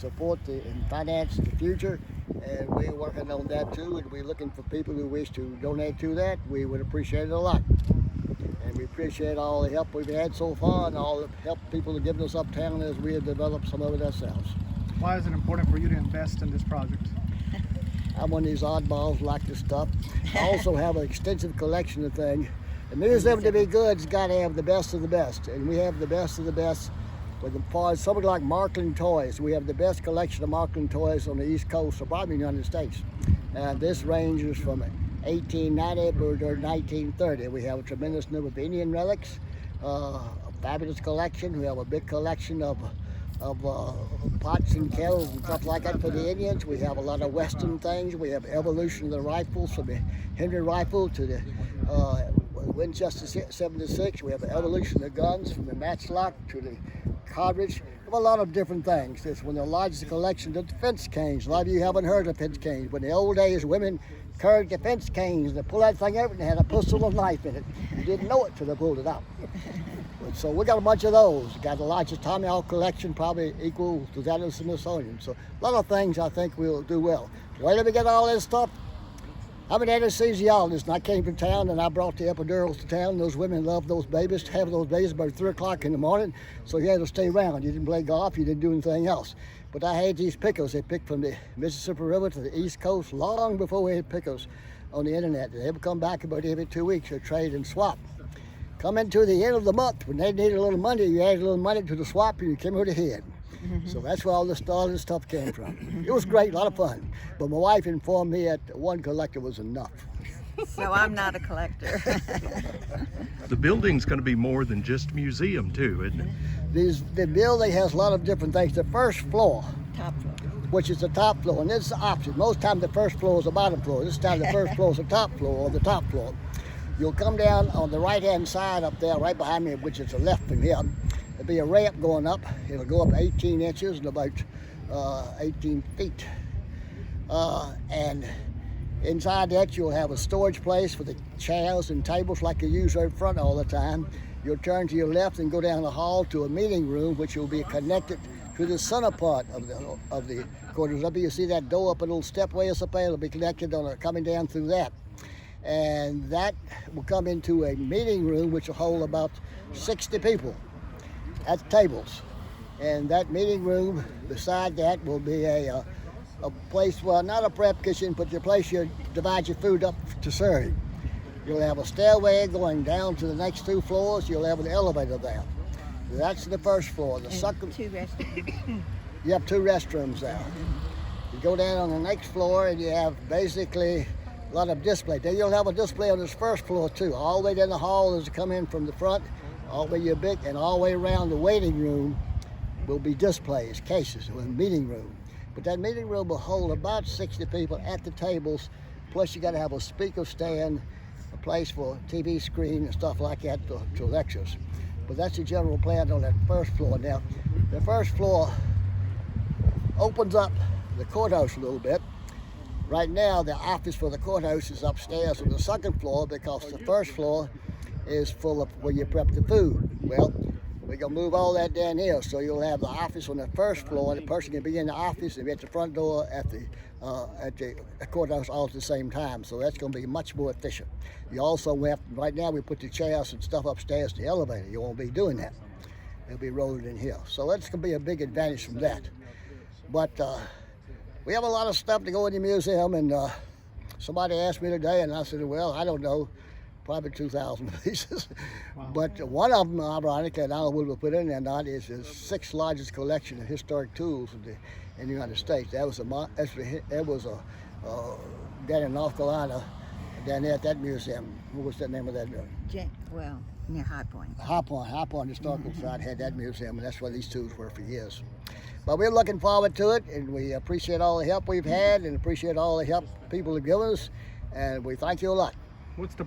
support and finance the future, and we're working on that too, and we're looking for people who wish to donate to that. We would appreciate it a lot, and we appreciate all the help we've had so far and all the help people have given us uptown as we have developed some of it ourselves. Why is it important for you to invest in this project? I'm one of these oddballs like this stuff. I also have an extensive collection of things. A museum to be good has got to have the best of the best, and we have the best of the best. With as far as something like Markland toys, we have the best collection of Markland toys on the East Coast, or probably in the United States. And this ranges from 1890 to 1930. We have a tremendous number of Indian relics, a fabulous collection. We have a big collection of pots and kettles and stuff like that for the Indians. We have a lot of Western things. We have evolution of the rifles, from the Henry rifle to the Winchester 76. We have evolution of guns, from the matchlock to the cartridge. We have a lot of different things. It's one of the largest collections of defense canes. A lot of you haven't heard of defense canes, but in the old days, women carried defense canes. They pull that thing out and they had a pistol and knife in it. You didn't know it till they pulled it out. So we got a bunch of those. Got the largest Tommy Hawk collection, probably equal to that of the Smithsonian. So a lot of things I think we'll do well. Where did we get all this stuff? I'm an anesthesiologist, and I came to town and I brought the epidurals to town. Those women love those babies, have those babies about 3 o'clock in the morning, so you had to stay around. You didn't play golf, you didn't do anything else. But I had these pickers. They picked from the Mississippi River to the East Coast long before we had pickers on the internet. They would come back about every 2 weeks to trade and swap. Come into the end of the month, when they needed a little money, you added a little money to the swap and you came out ahead. So that's where all this stuff came from. It was great, a lot of fun. But my wife informed me that one collector was enough. So I'm not a collector. The building's going to be more than just a museum too, isn't it? The building has a lot of different things. The first floor, Top floor. which is the top floor, and this is the opposite. Most times the first floor is the bottom floor. This time the first floor is the top floor, or the top floor. You'll come down on the right-hand side up there, right behind me, which is the left from here. There'll be a ramp going up. It'll go up 18 inches and about 18 feet. And inside that, you'll have a storage place for the chairs and tables like you use right front all the time. You'll turn to your left and go down the hall to a meeting room, which will be connected to the center part of the quarters. Up here, you see that door up, a little stepways up there. It'll be connected coming down through that. And that will come into a meeting room which will hold about 60 people at tables. And that meeting room beside that will be a place, well, not a prep kitchen, but your place you divide your food up to serve. You'll have a stairway going down to the next 2 floors. You'll have an elevator there. That's the first floor. The second, 2 restrooms. you have 2 restrooms there. You go down on the next floor and you have basically a lot of display. Then you'll have a display on this first floor too. All the way down the hall as you come in from the front, all the way your big, and all the way around the waiting room will be displays, cases, a meeting room. But that meeting room will hold about 60 people at the tables. Plus you got to have a speaker stand, a place for a TV screen and stuff like that to lectures. But that's the general plan on that first floor. Now, the first floor opens up the courthouse a little bit. Right now, the office for the courthouse is upstairs on the second floor because the first floor is full of where you prep the food. Well, we're gonna move all that down here, so you'll have the office on the first floor, and the person can be in the office and be at the front door at the courthouse all at the same time. So that's gonna be much more efficient. You also have, right now we put the chairs and stuff upstairs in the elevator. You won't be doing that. It'll be rolled in here. So that's gonna be a big advantage from that. But we have a lot of stuff to go in the museum, and somebody asked me today, and I said, well, I don't know, probably 2,000 pieces. Wow. But one of them, ironically, and I don't know what we'll put in there or not, is the 6th largest collection of historic tools in the United States. That was down in North Carolina, down there at that museum. What was the name of that? Well, near High Point. High Point Historical Society had that museum, and that's where these tools were for years. But we're looking forward to it, and we appreciate all the help we've had and appreciate all the help people have given us, and we thank you a lot. What's the